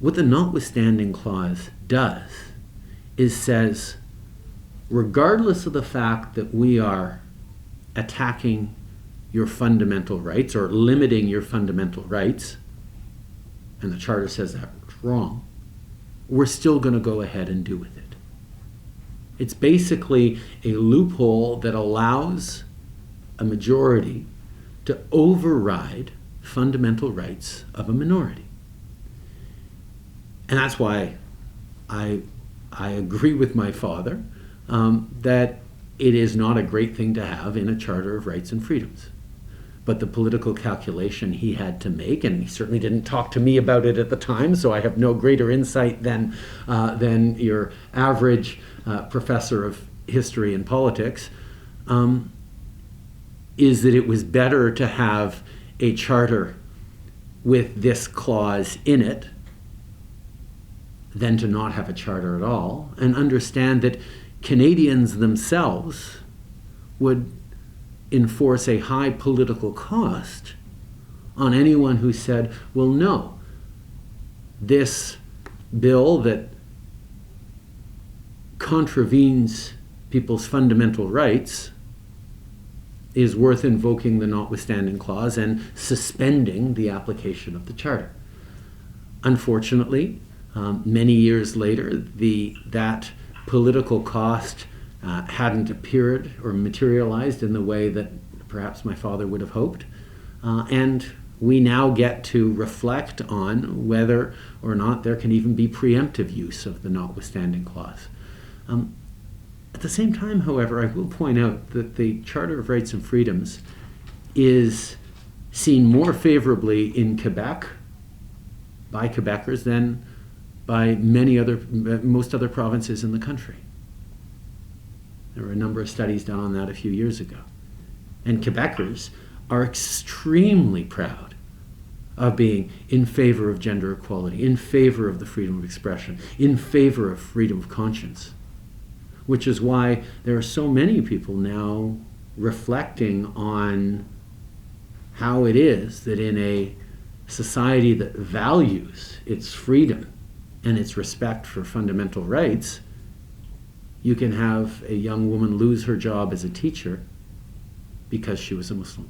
what the notwithstanding clause does is says, regardless of the fact that we are attacking your fundamental rights or limiting your fundamental rights, and the Charter says that's wrong, we're still going to go ahead and do with it. It's basically a loophole that allows a majority to override fundamental rights of a minority. And that's why I agree with my father that it is not a great thing to have in a Charter of Rights and Freedoms. But the political calculation he had to make, and he certainly didn't talk to me about it at the time, so I have no greater insight than your average professor of history and politics, is that it was better to have a charter with this clause in it than to not have a charter at all, and understand that Canadians themselves would enforce a high political cost on anyone who said, well, no, this bill that contravenes people's fundamental rights is worth invoking the notwithstanding clause and suspending the application of the Charter. Unfortunately, many years later, that political cost hadn't appeared or materialized in the way that perhaps my father would have hoped. And we now get to reflect on whether or not there can even be preemptive use of the notwithstanding clause. At the same time, however, I will point out that the Charter of Rights and Freedoms is seen more favorably in Quebec by Quebecers than by most other provinces in the country. There were a number of studies done on that a few years ago. And Quebecers are extremely proud of being in favor of gender equality, in favor of the freedom of expression, in favor of freedom of conscience, which is why there are so many people now reflecting on how it is that in a society that values its freedom and its respect for fundamental rights, you can have a young woman lose her job as a teacher because she was a Muslim.